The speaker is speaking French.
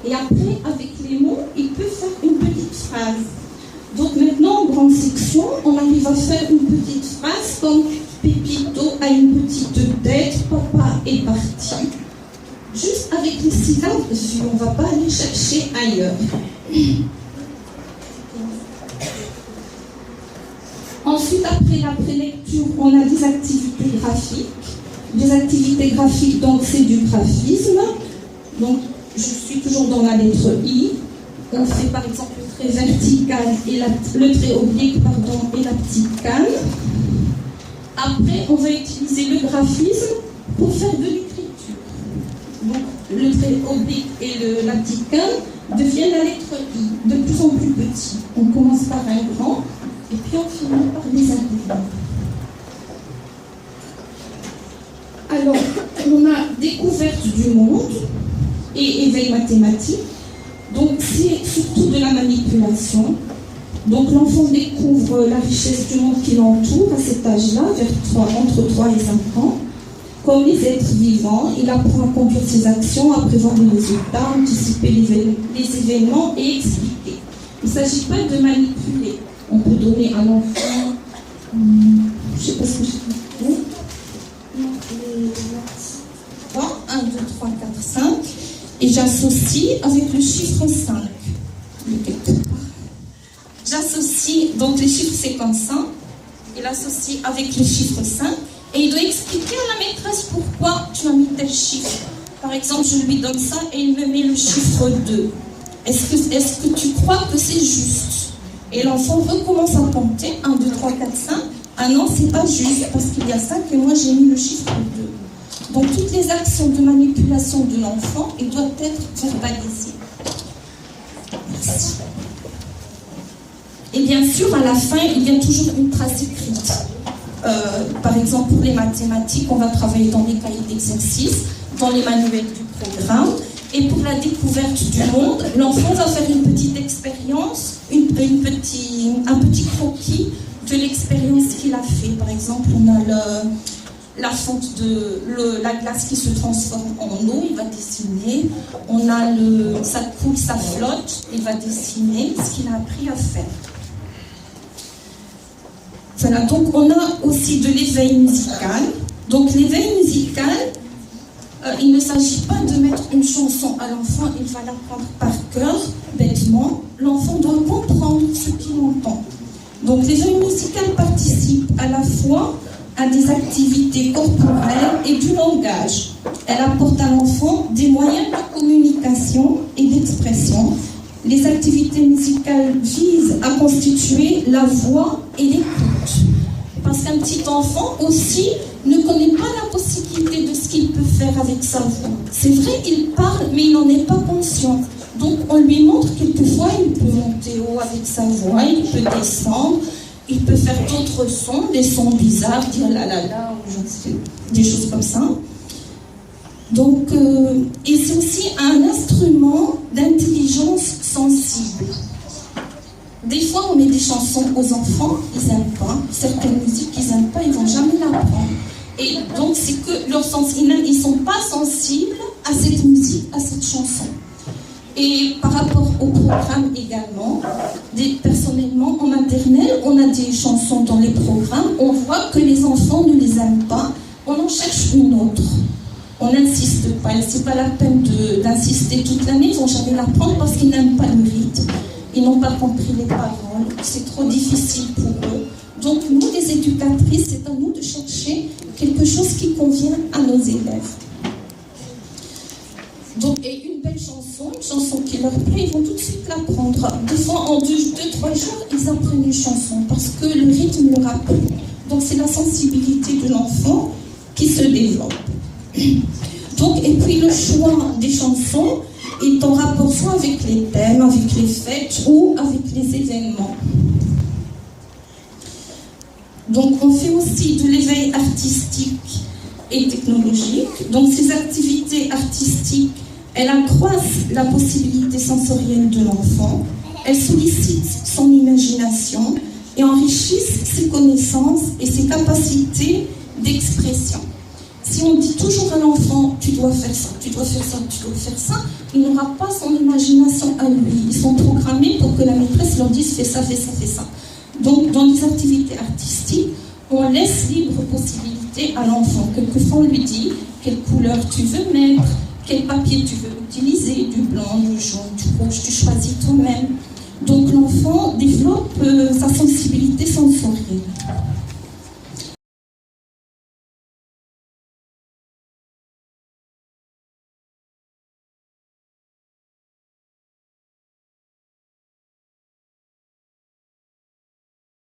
Et après, avec les mots, il peut faire une petite phrase. Donc maintenant, en grande section, on arrive à faire une petite phrase comme « Pépito a une petite tête, papa est parti ». Juste avec les syllabes dessus, on ne va pas aller chercher ailleurs. Ensuite, après la prélecture, on a des activités graphiques. Des activités graphiques, donc c'est du graphisme. Donc, je suis toujours dans la lettre I. On fait par exemple le trait vertical et le trait oblique, et la petite canne. Après, on va utiliser le graphisme pour faire de l'écriture. Donc, le trait oblique et la petite canne deviennent la lettre I, de plus en plus petit. On commence par un grand, et puis on finit par les intégrer. Alors, on a découverte du monde et éveil mathématique. Donc, c'est surtout de la manipulation. Donc, l'enfant découvre la richesse du monde qui l'entoure à cet âge-là, entre 3 et 5 ans. Comme les êtres vivants, il apprend à conduire ses actions, à prévoir les résultats, anticiper les événements et expliquer. Il ne s'agit pas de manipuler. On peut donner à l'enfant, je ne sais pas ce que je dis. 1, 2, 3, 4, 5. Et j'associe avec le chiffre 5. J'associe, donc le chiffre c'est comme ça. Il associe avec le chiffre 5. Et il doit expliquer à la maîtresse pourquoi tu as mis tel chiffre. Par exemple, je lui donne ça et il me met le chiffre 2. Est-ce que tu crois que c'est juste? Et l'enfant recommence à compter. 1, 2, 3, 4, 5. Ah non, c'est pas juste parce qu'il y a 5 et moi j'ai mis le chiffre 2. Donc toutes les actions de manipulation de l'enfant, elles doivent être verbalisées. Merci. Et bien sûr, à la fin, il y a toujours une trace écrite. Par exemple, pour les mathématiques, on va travailler dans les cahiers d'exercice, dans les manuels du programme. Et pour la découverte du monde, l'enfant va faire une petite expérience, un petit croquis de l'expérience qu'il a fait. Par exemple, on a la fonte de la glace qui se transforme en eau, il va dessiner. On a ça coule, ça flotte, il va dessiner ce qu'il a appris à faire. Voilà, donc on a aussi de l'éveil musical. Donc l'éveil musical, il ne s'agit pas de mettre une chanson à l'enfant, il va l'apprendre par cœur, bêtement. L'enfant doit comprendre ce qu'il entend. Donc l'éveil musical participe à la fois à des activités corporelles et du langage. Elle apporte à l'enfant des moyens de communication et d'expression. Les activités musicales visent à constituer la voix et l'écoute. Parce qu'un petit enfant aussi ne connaît pas la possibilité de ce qu'il peut faire avec sa voix. C'est vrai, il parle, mais il n'en est pas conscient. Donc on lui montre quelquefois, il peut monter haut avec sa voix, il peut descendre, il peut faire d'autres sons, des sons bizarres, dire la la la, ou je ne sais, des choses comme ça. Donc, et c'est aussi un instrument d'intelligence sensible. Des fois, on met des chansons aux enfants, ils n'aiment pas. Certaines musiques, ils n'aiment pas, ils ne vont jamais l'apprendre. Et donc, c'est que leur sens, ils ne sont pas sensibles à cette musique, à cette chanson. Et par rapport au programme également, personnellement, en maternelle, on a des chansons dans les programmes, on voit que les enfants ne les aiment pas, on en cherche une autre. On n'insiste pas, c'est pas la peine d'insister toute l'année, ils vont jamais l'apprendre parce qu'ils n'aiment pas le rythme, ils n'ont pas compris les paroles, c'est trop difficile pour eux. Donc nous, les éducatrices, c'est à nous de chercher quelque chose qui convient à nos élèves. Donc, et une belle chanson, une chanson qui leur plaît, ils vont tout de suite l'apprendre. Des fois, en 2-3 jours, ils apprennent une chanson parce que le rythme leur a plu. Donc c'est la sensibilité de l'enfant qui se développe. Donc, et puis le choix des chansons est en rapport soit avec les thèmes, avec les fêtes ou avec les événements. Donc on fait aussi de l'éveil artistique et technologique. Donc ces activités artistiques, elles accroissent la possibilité sensorielle de l'enfant, elles sollicitent son imagination et enrichissent ses connaissances et ses capacités d'expression. Si on dit toujours à l'enfant, tu dois faire ça, tu dois faire ça, tu dois faire ça, il n'aura pas son imagination à lui. Ils sont programmés pour que la maîtresse leur dise, fais ça, fais ça, fais ça. Donc, dans les activités artistiques, on laisse libre possibilité à l'enfant. Quelquefois, on lui dit quelle couleur tu veux mettre, quel papier tu veux utiliser, du blanc, du jaune, du rouge, tu choisis toi-même. Donc l'enfant développe